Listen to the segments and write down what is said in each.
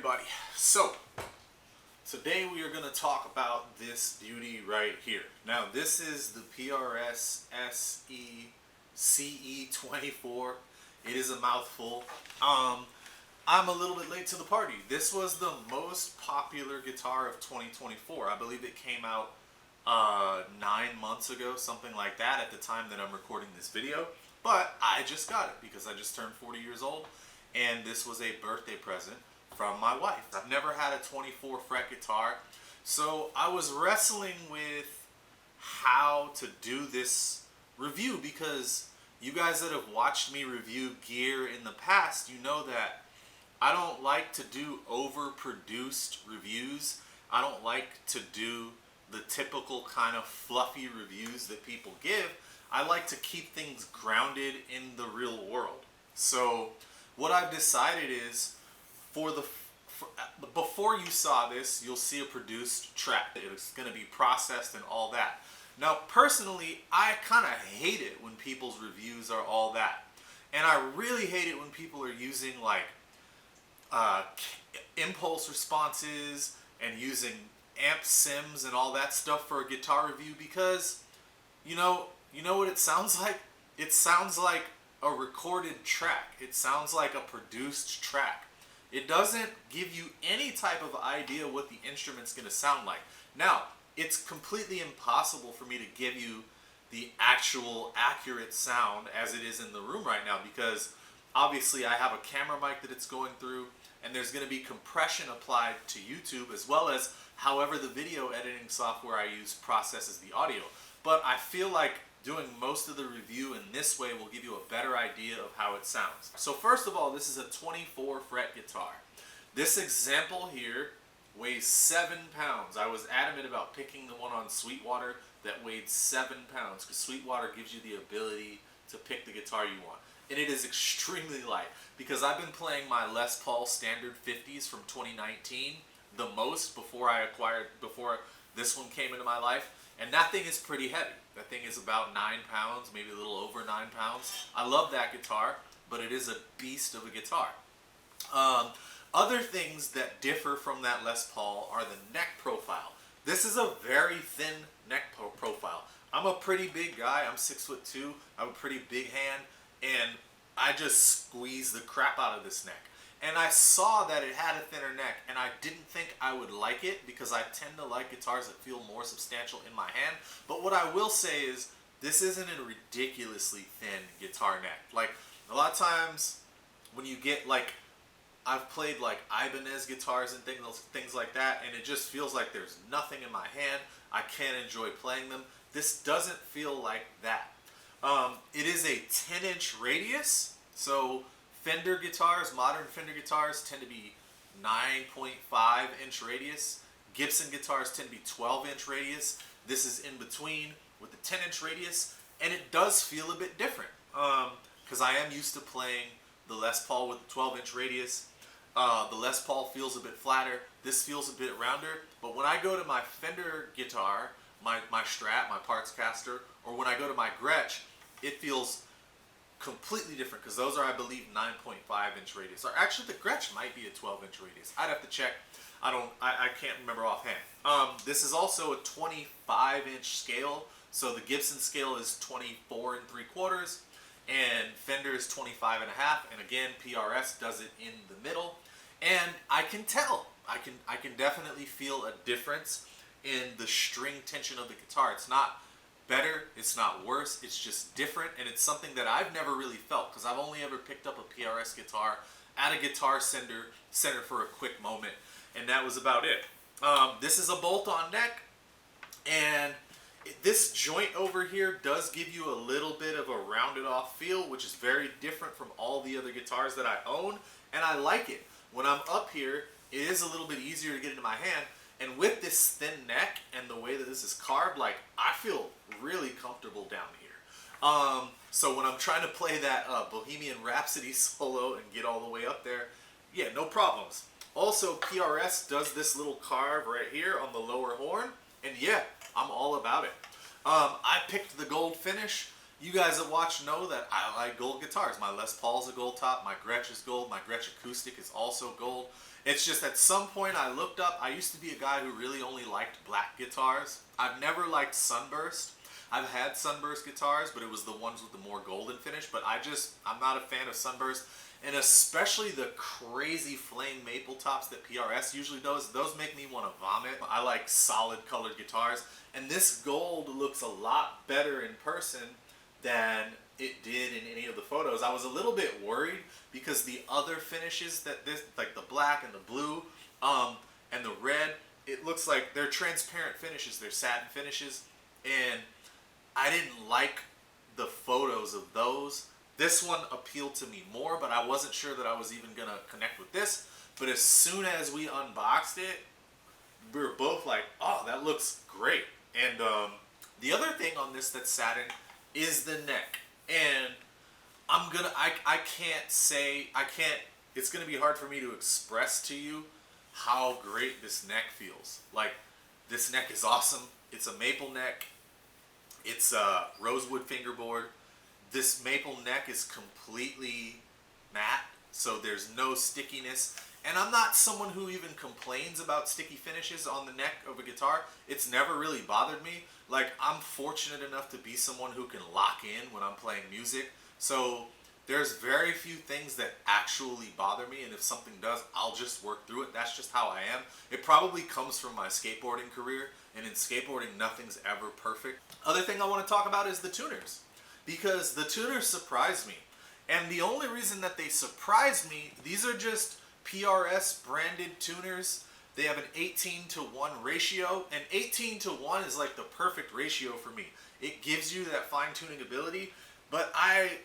everybody. So, today we are going to talk about this beauty right here. Now, this is the Prs Se Ce 24. It is a mouthful. I'm a little bit late to the party. This was the most popular guitar of 2024. I believe it came out 9 months ago, something like that, at the time that I'm recording this video. But I just got it because I just turned 40 years old, and this was a birthday present from my wife. I've never had a 24 fret guitar, so I was wrestling with how to do this review, because you guys that have watched me review gear in the past, you know that I don't like to do overproduced reviews. I don't like to do the typical kind of fluffy reviews that people give. I like to keep things grounded in the real world. So what I've decided is, before you saw this, you'll see a produced track. It's going to be processed and all that. Now, personally, I kind of hate it when people's reviews are all that. And I really hate it when people are using like impulse responses and using amp sims and all that stuff for a guitar review, because you know what it sounds like? It sounds like a recorded track. It sounds like a produced track. It doesn't give you any type of idea what the instrument's going to sound like. Now, it's completely impossible for me to give you the actual accurate sound as it is in the room right now, because obviously I have a camera mic that it's going through, and there's going to be compression applied to YouTube, as well as however the video editing software I use processes the audio. But I feel like doing most of the review in this way will give you a better idea of how it sounds. So first of all, this is a 24 fret guitar. This example here weighs 7 pounds. I was adamant about picking the one on Sweetwater that weighed 7 pounds, because Sweetwater gives you the ability to pick the guitar you want. And it is extremely light, because I've been playing my Les Paul Standard 50s from 2019 the most before this one came into my life, and that thing is pretty heavy. That thing is about 9 pounds, maybe a little over 9 pounds. I love that guitar, but it is a beast of a guitar. Other things that differ from that Les Paul are the neck profile. This is a very thin neck profile. I'm a pretty big guy. I'm 6'2". I have a pretty big hand, and I just squeeze the crap out of this neck. And I saw that it had a thinner neck, and I didn't think I would like it, because I tend to like guitars that feel more substantial in my hand. But what I will say is, this isn't a ridiculously thin guitar neck. Like, a lot of times when you get, like, I've played like Ibanez guitars and things like that, and it just feels like there's nothing in my hand. I can't enjoy playing them. This doesn't feel like that. It is a 10-inch radius, so Fender guitars, modern Fender guitars, tend to be 9.5-inch radius. Gibson guitars tend to be 12-inch radius. This is in between with the 10-inch radius, and it does feel a bit different, because I am used to playing the Les Paul with the 12-inch radius. The Les Paul feels a bit flatter. This feels a bit rounder. But when I go to my Fender guitar, my Strat, my Parts Caster, or when I go to my Gretsch, it feels completely different, because those are, I believe, 9.5-inch radius. Or actually, the Gretsch might be a 12-inch radius. I'd have to check. I can't remember offhand. This is also a 25-inch scale. So the Gibson scale is 24 3/4, and Fender is 25 1/2. And again, PRS does it in the middle. And I can tell. I can definitely feel a difference in the string tension of the guitar. It's not better, it's not worse, it's just different, and it's something that I've never really felt, because I've only ever picked up a PRS guitar at a guitar center for a quick moment, and that was about it. This is a bolt-on neck, and this joint over here does give you a little bit of a rounded off feel, which is very different from all the other guitars that I own, and I like it. When I'm up here, it is a little bit easier to get into my hand. And with this thin neck and the way that this is carved, like, I feel really comfortable down here. So when I'm trying to play that Bohemian Rhapsody solo and get all the way up there, yeah, no problems. Also, PRS does this little carve right here on the lower horn, and yeah, I'm all about it. I picked the gold finish, You guys that watch know that I like gold guitars. My Les Paul's a gold top, my Gretsch is gold, my Gretsch acoustic is also gold. It's just at some point I looked up, I used to be a guy who really only liked black guitars. I've never liked Sunburst. I've had Sunburst guitars, but it was the ones with the more golden finish, but I'm not a fan of Sunburst. And especially the crazy flame maple tops that PRS usually does, those make me want to vomit. I like solid colored guitars, and this gold looks a lot better in person than it did in any of the photos. I was a little bit worried because the other finishes that this, like the black and the blue, and the red, it looks like they're transparent finishes, they're satin finishes, and I didn't like the photos of those. This one appealed to me more, but I wasn't sure that I was even gonna connect with this. But as soon as we unboxed it, we were both like, oh, that looks great. And the other thing on this that's satin is the neck. And it's gonna be hard for me to express to you how great this neck feels. Like, this neck is awesome. It's a maple neck. It's a rosewood fingerboard. This maple neck is completely matte, so there's no stickiness. And I'm not someone who even complains about sticky finishes on the neck of a guitar. It's never really bothered me. Like, I'm fortunate enough to be someone who can lock in when I'm playing music. So there's very few things that actually bother me, and if something does, I'll just work through it. That's just how I am. It probably comes from my skateboarding career, and in skateboarding, nothing's ever perfect. Other thing I want to talk about is the tuners, because the tuners surprised me. And the only reason that they surprised me, these are just PRS branded tuners. They have an 18:1 ratio, and 18:1 is like the perfect ratio for me. It gives you that fine tuning ability. But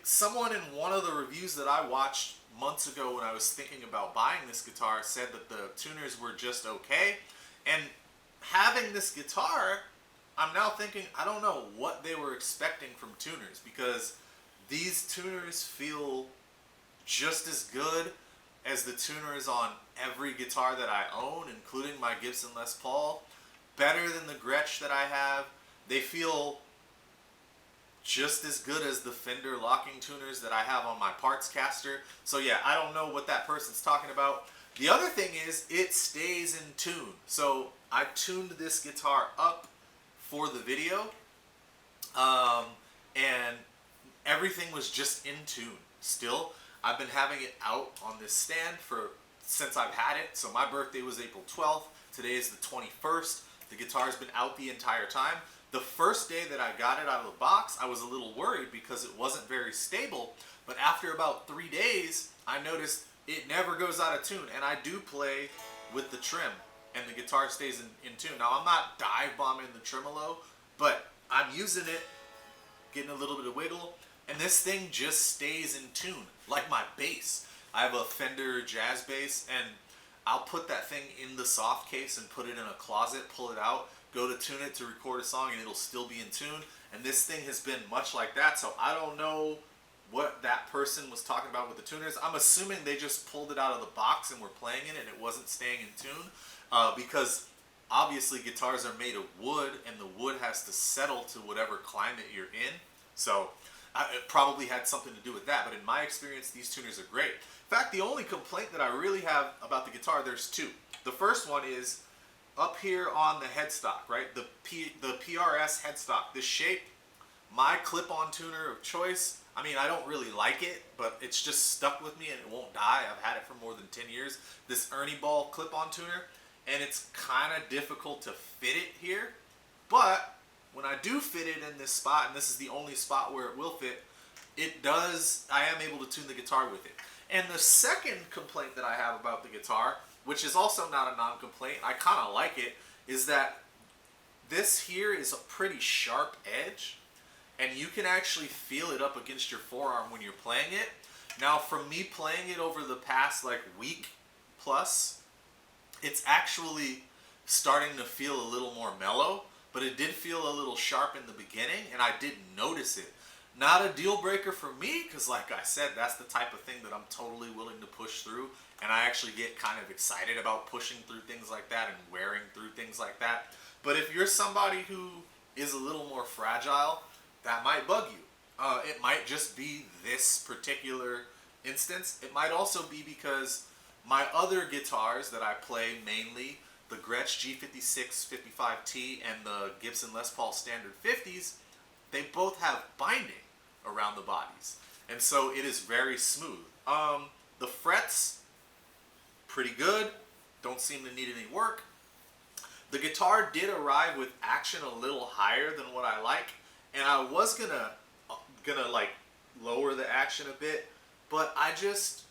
someone in one of the reviews that I watched months ago when I was thinking about buying this guitar said that the tuners were just okay. And having this guitar, I'm now thinking, I don't know what they were expecting from tuners, because these tuners feel just as good as the tuners on every guitar that I own, including my Gibson Les Paul. Better than the Gretsch that I have. They feel just as good as the Fender locking tuners that I have on my parts caster. So yeah, I don't know what that person's talking about. The other thing is, it stays in tune. So I tuned this guitar up for the video, and everything was just in tune. Still, I've been having it out on this stand since I've had it. So my birthday was April 12th. Today is the 21st. The guitar's been out the entire time. The first day that I got it out of the box, I was a little worried because it wasn't very stable. But after about 3 days, I noticed it never goes out of tune. And I do play with the trim, and the guitar stays in tune. Now, I'm not dive bombing the tremolo, but I'm using it, getting a little bit of wiggle, and this thing just stays in tune, like my bass. I have a Fender jazz bass, and I'll put that thing in the soft case and put it in a closet, pull it out, go to tune it to record a song, and it'll still be in tune. And this thing has been much like that, so I don't know what that person was talking about with the tuners. I'm assuming they just pulled it out of the box and were playing it and it wasn't staying in tune, because obviously guitars are made of wood, and the wood has to settle to whatever climate you're in. So it probably had something to do with that, but in my experience, these tuners are great. In fact, the only complaint that I really have about the guitar, there's two. The first one is up here on the headstock, right? The PRS headstock, this shape, my clip-on tuner of choice, I mean, I don't really like it, but it's just stuck with me and it won't die. I've had it for more than 10 years. This Ernie Ball clip-on tuner, and it's kind of difficult to fit it here. But when I do fit it in this spot, and this is the only spot where it will fit, I am able to tune the guitar with it. And the second complaint that I have about the guitar, which is also not a non-complaint, I kind of like it, is that this here is a pretty sharp edge, and you can actually feel it up against your forearm when you're playing it. Now, from me playing it over the past week plus, it's actually starting to feel a little more mellow, but it did feel a little sharp in the beginning, and I didn't notice it. Not a deal breaker for me, because like I said, that's the type of thing that I'm totally willing to push through, and I actually get kind of excited about pushing through things like that and wearing through things like that. But if you're somebody who is a little more fragile, that might bug you. It might just be this particular instance. It might also be because my other guitars that I play mainly, the Gretsch G56 55T and the Gibson Les Paul Standard 50s, they both have binding around the bodies. And so it is very smooth. The frets, pretty good. Don't seem to need any work. The guitar did arrive with action a little higher than what I like, and I was gonna like lower the action a bit, but I just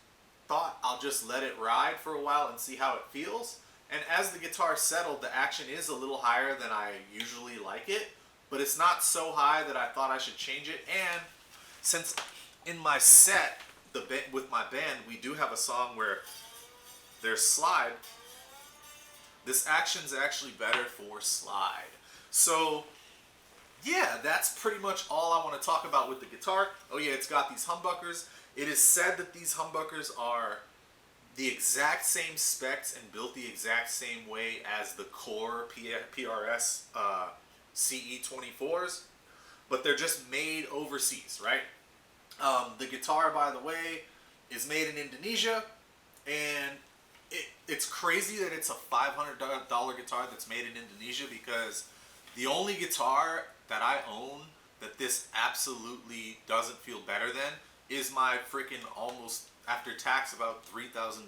thought I'll just let it ride for a while and see how it feels. And as the guitar settled, the action is a little higher than I usually like it, but it's not so high that I thought I should change it. And since in my set with my band we do have a song where there's slide, this action's actually better for slide. So yeah, that's pretty much all I want to talk about with the guitar. Oh yeah, it's got these humbuckers. It is said that these humbuckers are the exact same specs and built the exact same way as the core PRS CE24s, but they're just made overseas, right? The guitar, by the way, is made in Indonesia, and it's crazy that it's a $500 guitar that's made in Indonesia, because the only guitar that I own that this absolutely doesn't feel better than is my freaking almost, after tax, about $3,000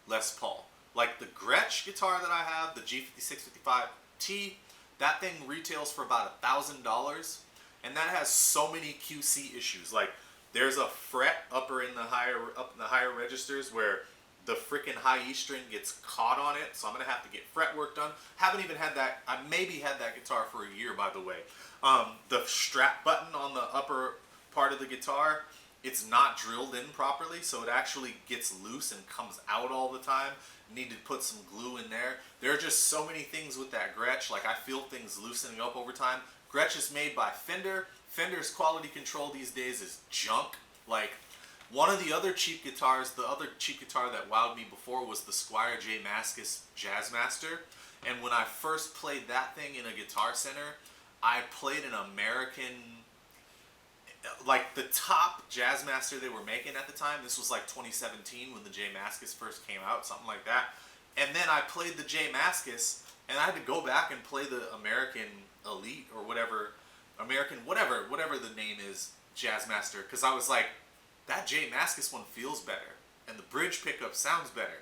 Les Paul. Like the Gretsch guitar that I have, the G5655T, that thing retails for about $1,000, and that has so many QC issues. Like there's a fret up in the higher registers where the freaking high E string gets caught on it, so I'm gonna have to get fret work done. Haven't even had that. I maybe had that guitar for a year, by the way. The strap button on the upper part of the guitar, it's not drilled in properly, so it actually gets loose and comes out all the time. Need to put some glue in there. There are just so many things with that Gretsch. Like I feel things loosening up over time. Gretsch is made by Fender. Fender's quality control these days is junk. Like one of the other cheap guitars, the other cheap guitar that wowed me before was the Squier J. Mascis Jazzmaster. And when I first played that thing in a Guitar Center, I played an American, like the top Jazzmaster they were making at the time. This was like 2017 when the J. Mascis first came out, something like that. And then I played the J. Mascis, and I had to go back and play the American Elite or whatever, whatever the name is, Jazzmaster, because I was like, that J. Mascis one feels better, and the bridge pickup sounds better.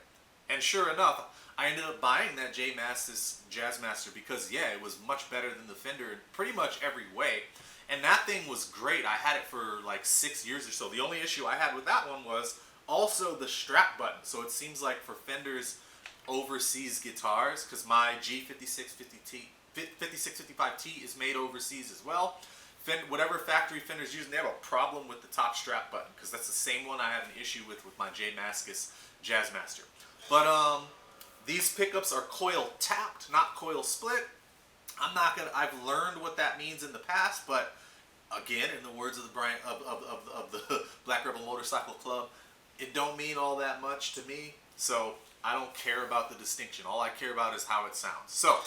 And sure enough, I ended up buying that J. Mascis Jazzmaster because, yeah, it was much better than the Fender in pretty much every way. And that thing was great. I had it for like 6 years or so. The only issue I had with that one was also the strap button. So it seems like for Fender's overseas guitars, because my G5655T is made overseas as well, whatever factory Fender's using, they have a problem with the top strap button, because that's the same one I had an issue with my J. Mascis Jazzmaster. But these pickups are coil tapped, not coil split. I've learned what that means in the past, but again, in the words of the Black Rebel Motorcycle Club, it don't mean all that much to me, so I don't care about the distinction. All I care about is how it sounds. So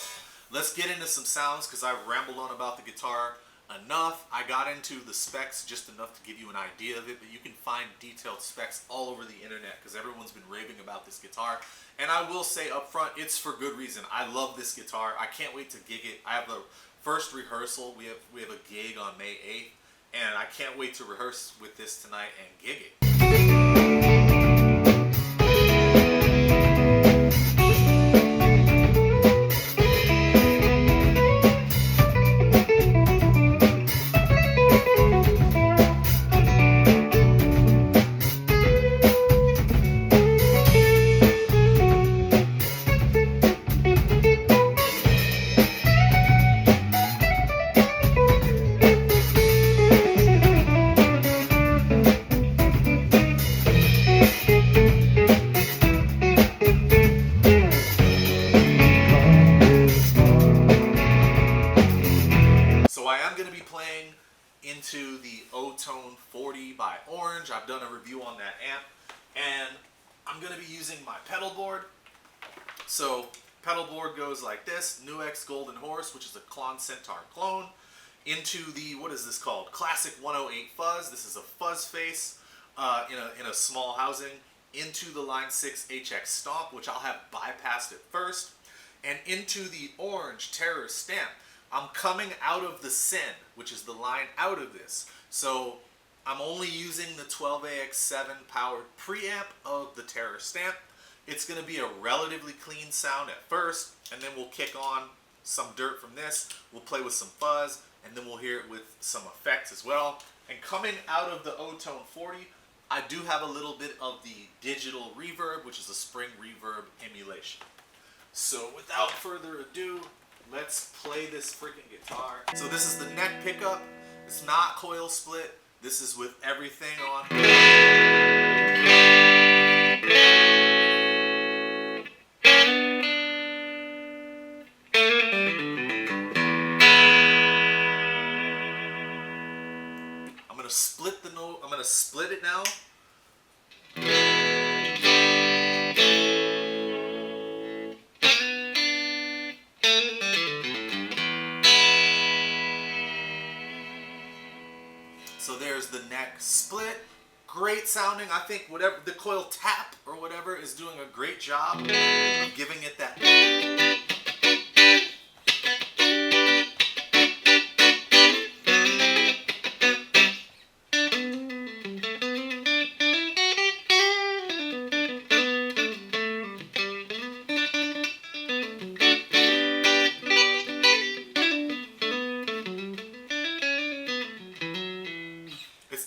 let's get into some sounds, because I've rambled on about the guitar enough. I got into the specs just enough to give you an idea of it, but you can find detailed specs all over the internet because everyone's been raving about this guitar. And I will say up front, it's for good reason. I love this guitar. I can't wait to gig it. I have the first rehearsal. We have a gig on May 8th, and I can't wait to rehearse with this tonight and gig it. Into the O-Tone 40 by Orange. I've done a review on that amp, and I'm going to be using my pedal board. So pedal board goes like this: Nuex Golden Horse, which is a Klon Centaur clone. into the, what is this called? Classic 108 fuzz. This is a fuzz face in a small housing. Into the Line 6 HX Stomp, which I'll have bypassed at first. And into the orange Terror Stamp. I'm coming out of the Sin, which is the line out of this. So I'm only using the 12AX7 powered preamp of the Terror Stamp. It's going to be a relatively clean sound at first, and then we'll kick on some dirt from this. We'll play with some fuzz, and then we'll hear it with some effects as well. And coming out of the O-Tone 40, I do have a little bit of the digital reverb, which is a spring reverb emulation. So without further ado, let's play this freaking guitar. So this is the neck pickup. It's not coil split. This is with everything on. I'm gonna split the note. I'm gonna split it now. So there's the neck split. Great sounding. I think whatever the coil tap or whatever is doing a great job of giving it that.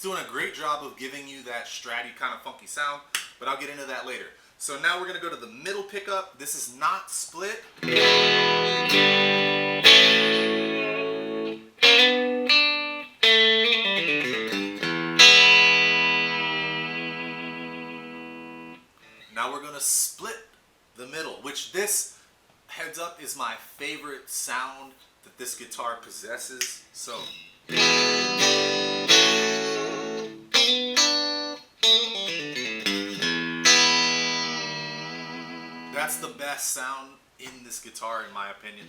Doing a great job of giving you that stratty kind of funky sound, but I'll get into that later. So now we're going to go to the middle pickup. This is not split. Now we're going to split the middle, which this, heads up, is my favorite sound that this guitar possesses. So that's the best sound in this guitar, in my opinion.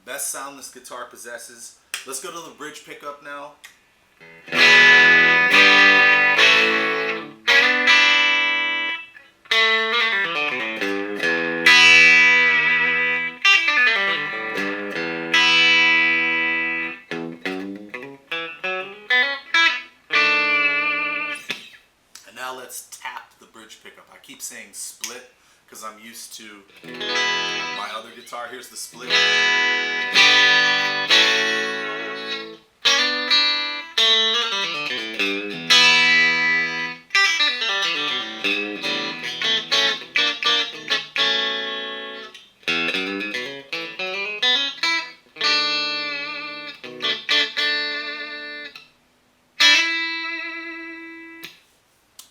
Best sound this guitar possesses. Let's go to the bridge pickup now. Let's tap the bridge pickup. I keep saying split because I'm used to my other guitar. Here's the split.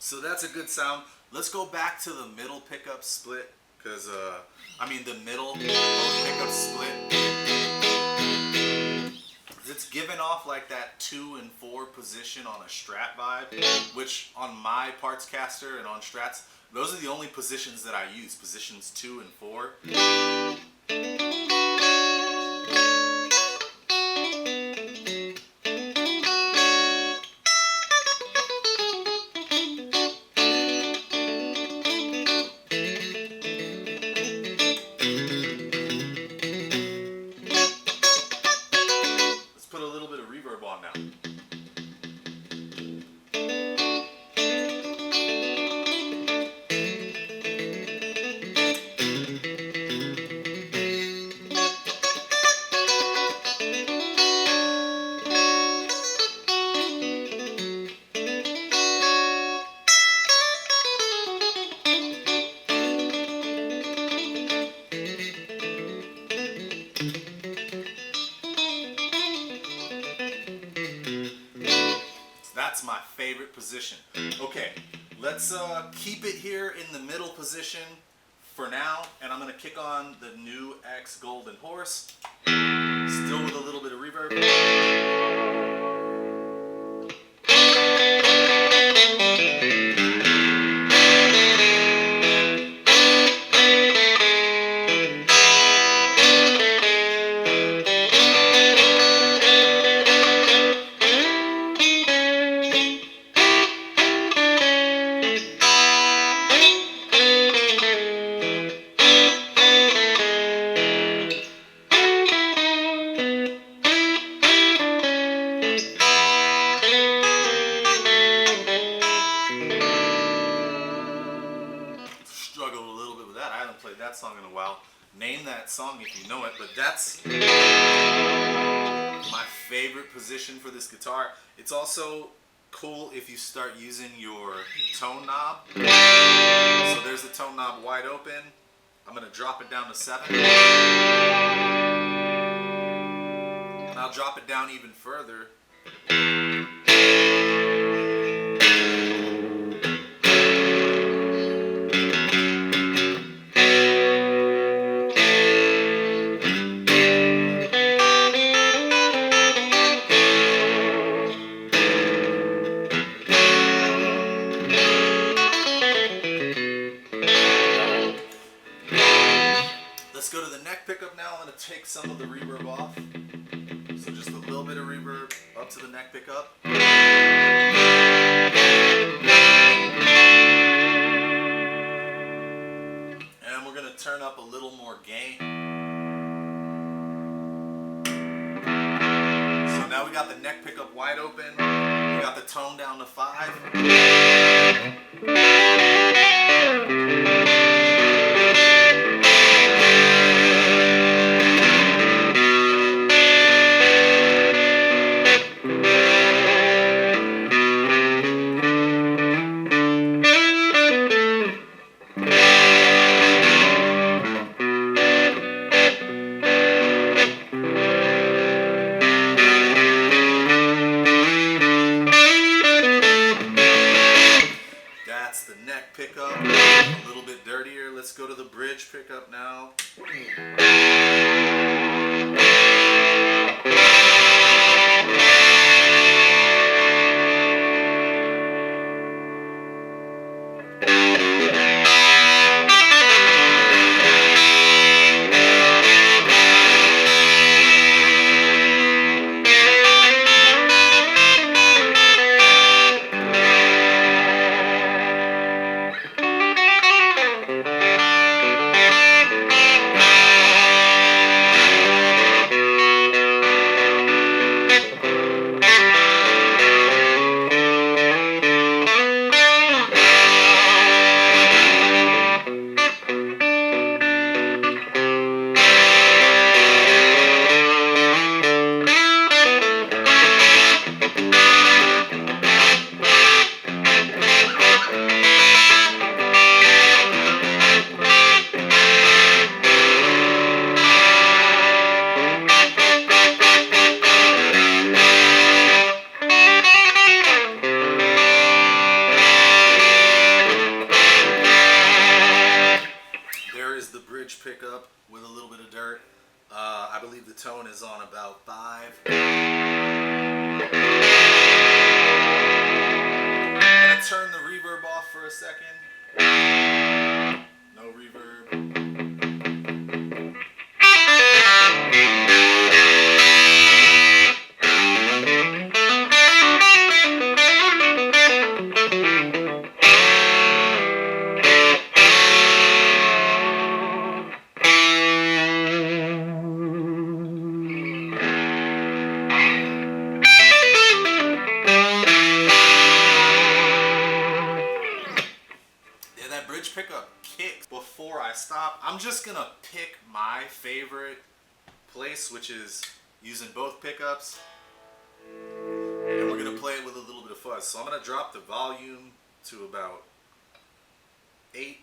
So that's a good sound. Let's go back to the middle pickup split, because the middle pickup split. It's giving off like that 2 and 4 position on a Strat vibe, which on my parts caster and on Strats, those are the only positions that I use, positions 2 and 4. That's my favorite position. Okay, let's keep it here in the middle position for now, and I'm gonna kick on the new X Golden Horse, still with a little bit of reverb. That song in a while. Name that song if you know it, but that's my favorite position for this guitar. It's also cool if you start using your tone knob. So there's the tone knob wide open. I'm going to drop it down to 7. And I'll drop it down even further. Let's go to the neck pickup now. I'm going to take some of the reverb off. So just a little bit of reverb up to the neck pickup. And we're going to turn up a little more gain. So now we got the neck pickup wide open. We got the tone down to 5. Pickup, a little bit dirtier. Let's go to the bridge pickup now. Pickup with a little bit of dirt. I believe the tone is on about 5. I'm going to turn the reverb off for a second. No reverb. Pickup kicks. Before I stop, I'm just gonna pick my favorite place, which is using both pickups, and we're gonna play it with a little bit of fuzz. So I'm gonna drop the volume to about 8,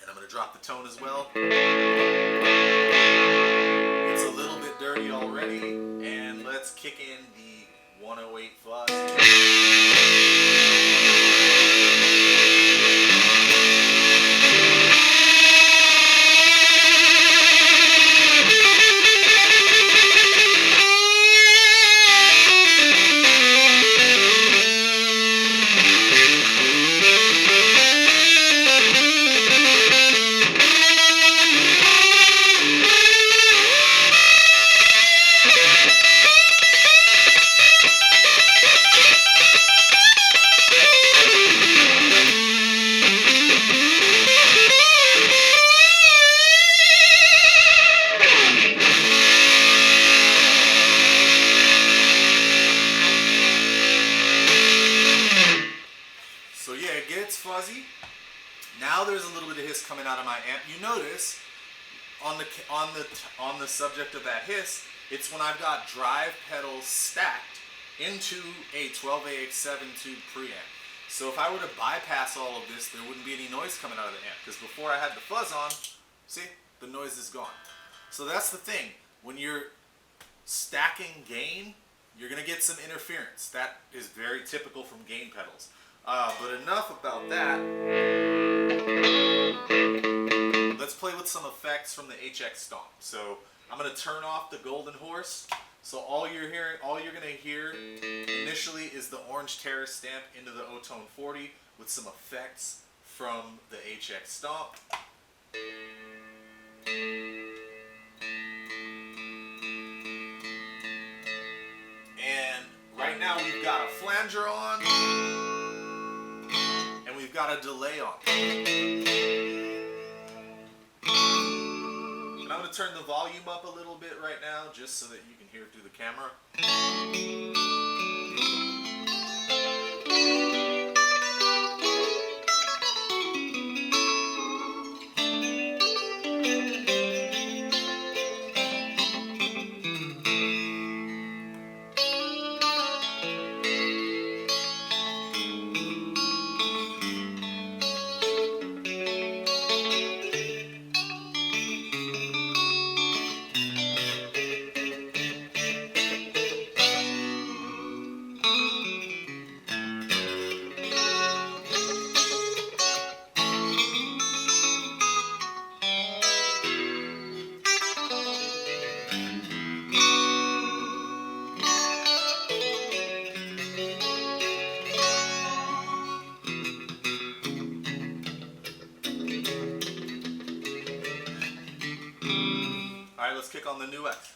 and I'm gonna drop the tone as well. It's a little bit dirty already, and let's kick in the 108 fuzz. now there's a little bit of hiss coming out of my amp. You notice on the subject of that hiss, it's when I've got drive pedals stacked into a 12AX7 tube preamp. So if I were to bypass all of this, there wouldn't be any noise coming out of the amp, because before I had the fuzz on, see, the noise is gone. So that's the thing. When you're stacking gain, you're going to get some interference. That is very typical from gain pedals. But enough about that. Let's play with some effects from the HX Stomp. So I'm going to turn off the Golden Horse. So all you're going to hear initially is the Orange Terror stamp into the O-Tone 40 with some effects from the HX Stomp. And right now we've got a flanger on, and we've got a delay on. And I'm going to turn the volume up a little bit right now, just so that you can hear it through the camera. Alright, let's kick on the new X.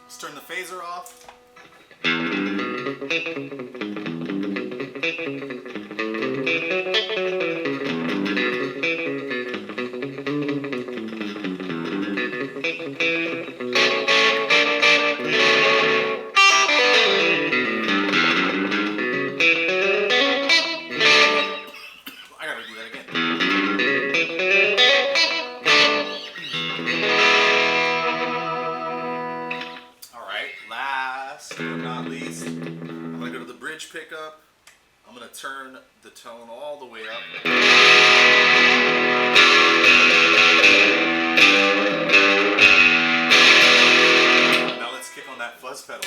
Let's turn the phaser off. I gotta do that again. Last but not least, I'm going to go to the bridge pickup. I'm going to turn the tone all the way up. Now let's kick on that fuzz pedal.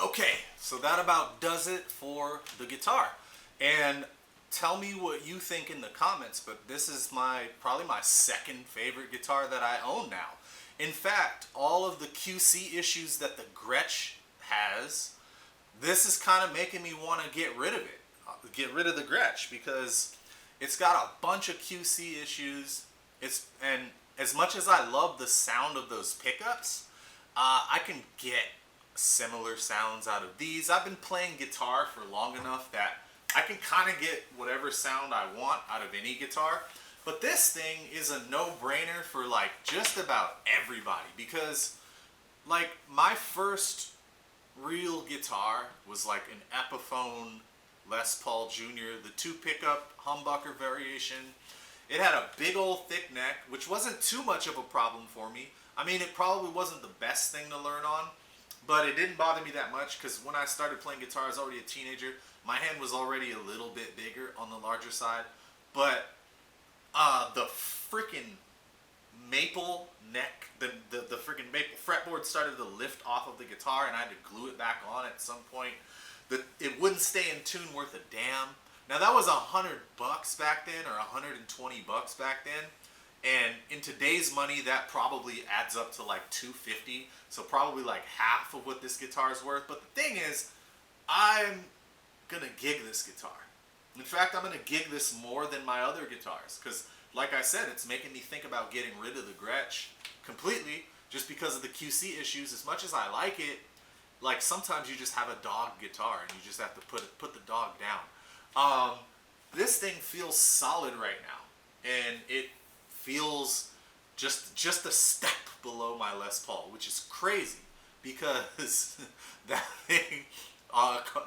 Okay, so that about does it for the guitar. And tell me what you think in the comments, but this is probably my second favorite guitar that I own now. In fact, all of the QC issues that the Gretsch has, this is kind of making me want to get rid of it. Get rid of the Gretsch because it's got a bunch of QC issues. And as much as I love the sound of those pickups, I can get similar sounds out of these. I've been playing guitar for long enough that I can kind of get whatever sound I want out of any guitar. But this thing is a no-brainer for like just about everybody because like my first real guitar was like an Epiphone Les Paul Jr., the 2 pickup humbucker variation. It had a big old thick neck, which wasn't too much of a problem for me. I mean, it probably wasn't the best thing to learn on, but it didn't bother me that much because when I started playing guitar, I was already a teenager. My hand was already a little bit bigger on the larger side, but the freaking maple neck, the freaking maple fretboard started to lift off of the guitar, and I had to glue it back on at some point. It wouldn't stay in tune worth a damn. Now that was $100 back then, or $120 back then, and in today's money, that probably adds up to like $250. So probably like half of what this guitar is worth. But the thing is, I'm gonna gig this guitar. In fact, I'm gonna gig this more than my other guitars because, like I said, it's making me think about getting rid of the Gretsch completely just because of the QC issues. As much as I like it, like sometimes you just have a dog guitar and you just have to put the dog down. This thing feels solid right now, and it feels just a step below my Les Paul, which is crazy because that thing,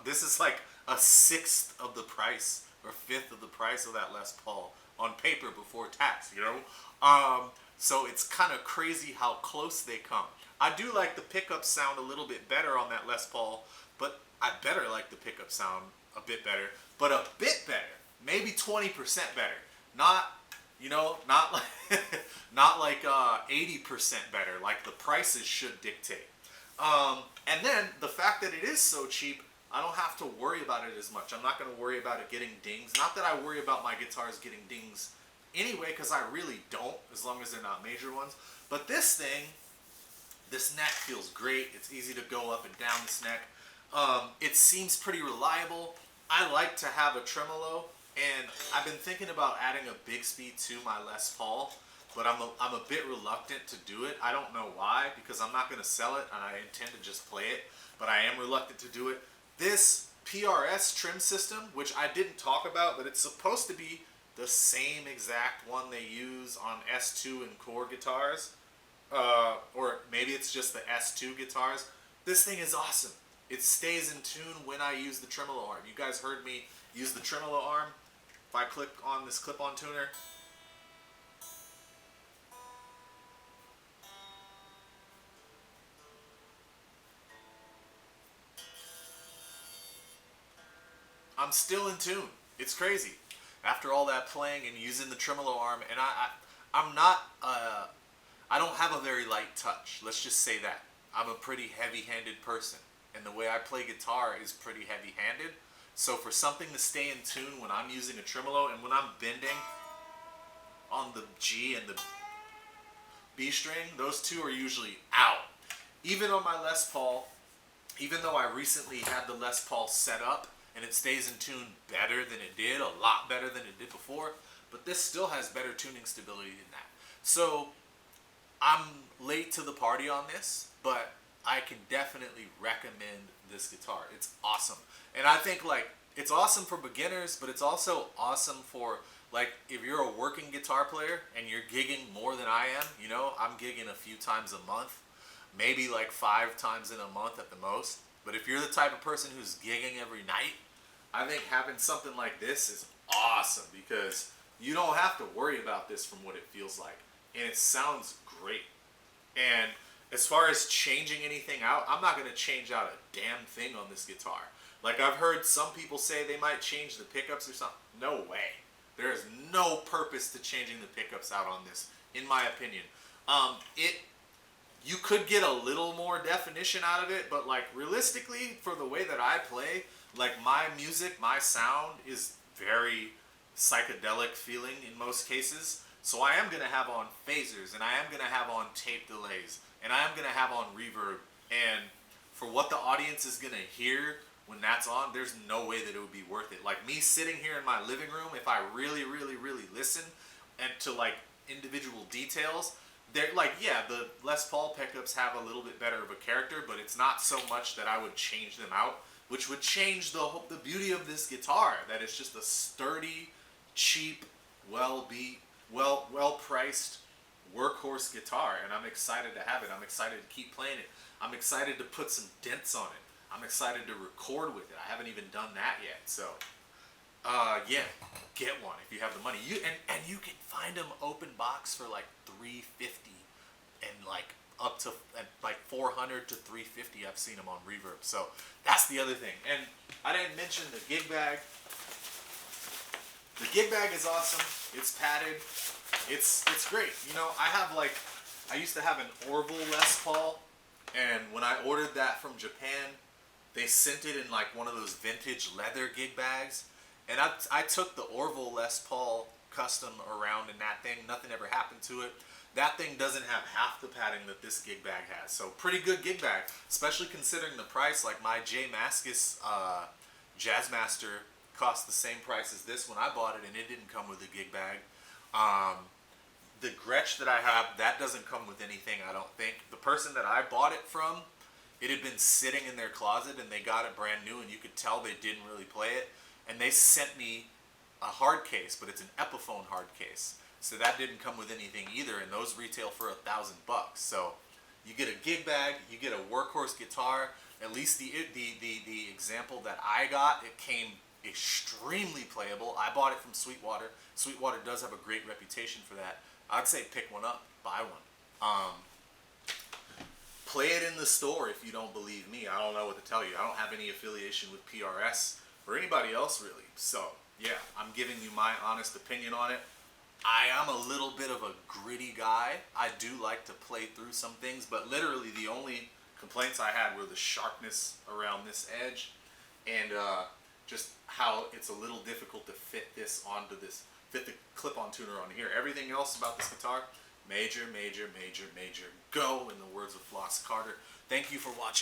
this is like a 1/6 of the price or 1/5 of the price of that Les Paul on paper before tax, you know? So it's kind of crazy how close they come. I do like the pickup sound a little bit better on that Les Paul, but I better like the pickup sound a bit better, but a bit better, maybe 20% better. Not, you know, not like not like 80% better, like the prices should dictate. And then the fact that it is so cheap, I don't have to worry about it as much. I'm not going to worry about it getting dings. Not that I worry about my guitars getting dings anyway, because I really don't, as long as they're not major ones. But this thing, this neck feels great. It's easy to go up and down this neck. It seems pretty reliable. I like to have a tremolo, and I've been thinking about adding a Bigsby to my Les Paul, but I'm a bit reluctant to do it. I don't know why, because I'm not going to sell it, and I intend to just play it, but I am reluctant to do it. This PRS trim system, which I didn't talk about, but it's supposed to be the same exact one they use on S2 and Core guitars, or maybe it's just the S2 guitars. This thing is awesome. It stays in tune when I use the tremolo arm. You guys heard me use the tremolo arm. If I click on this clip-on tuner, I'm still in tune. It's crazy. After all that playing and using the tremolo arm, and I'm not, I don't have a very light touch. Let's just say that. I'm a pretty heavy-handed person, and the way I play guitar is pretty heavy-handed. So for something to stay in tune when I'm using a tremolo and when I'm bending on the G and the B string, those two are usually out. Even on my Les Paul, even though I recently had the Les Paul set up, and it stays in tune better than it did, a lot better than it did before, but this still has better tuning stability than that. So I'm late to the party on this, but I can definitely recommend this guitar. It's awesome. And I think like it's awesome for beginners, but it's also awesome for like if you're a working guitar player and you're gigging more than I am, you know, I'm gigging a few times a month, maybe like 5 times in a month at the most. But if you're the type of person who's gigging every night, I think having something like this is awesome because you don't have to worry about this from what it feels like. And it sounds great. And as far as changing anything out, I'm not going to change out a damn thing on this guitar. Like I've heard some people say they might change the pickups or something. No way. There is no purpose to changing the pickups out on this, in my opinion. You could get a little more definition out of it, but like realistically, for the way that I play, like my music, my sound is very psychedelic feeling in most cases. So I am going to have on phasers, and I am going to have on tape delays, and I am going to have on reverb. And for what the audience is going to hear when that's on, there's no way that it would be worth it. Like me sitting here in my living room, if I really, really, really listen and to like individual details, they're like, yeah, the Les Paul pickups have a little bit better of a character, but it's not so much that I would change them out, which would change the beauty of this guitar. That it's just a sturdy, cheap, well priced workhorse guitar, and I'm excited to have it. I'm excited to keep playing it. I'm excited to put some dents on it. I'm excited to record with it. I haven't even done that yet. So, yeah, get one if you have the money. And you can find them open box for like $350 and like up to like $400 to $350. I've seen them on Reverb. So that's the other thing. And I didn't mention the gig bag. The gig bag is awesome. It's padded. It's great. You know, I used to have an Orville Les Paul, and when I ordered that from Japan, they sent it in like one of those vintage leather gig bags, and I took the Orville Les Paul custom around in that thing. Nothing ever happened to it. That thing doesn't have half the padding that this gig bag has. So pretty good gig bag, especially considering the price. Like my J Mascis Jazzmaster cost the same price as this when I bought it, and it didn't come with a gig bag. The Gretsch that I have, that doesn't come with anything, I don't think. The person that I bought it from, it had been sitting in their closet, and they got it brand new, and you could tell they didn't really play it. And they sent me a hard case, but it's an Epiphone hard case. So that didn't come with anything either, and those retail for $1,000 bucks. So you get a gig bag, you get a workhorse guitar. At least the example that I got, it came extremely playable. I bought it from Sweetwater. Sweetwater does have a great reputation for that. I'd say pick one up, buy one. Play it in the store if you don't believe me. I don't know what to tell you. I don't have any affiliation with PRS or anybody else really. So yeah, I'm giving you my honest opinion on it. I am a little bit of a gritty guy. I do like to play through some things, but literally the only complaints I had were the sharpness around this edge, and just how it's a little difficult to fit the clip-on tuner on here. Everything else about this guitar, major, major, major, major go, in the words of Floss Carter. Thank you for watching.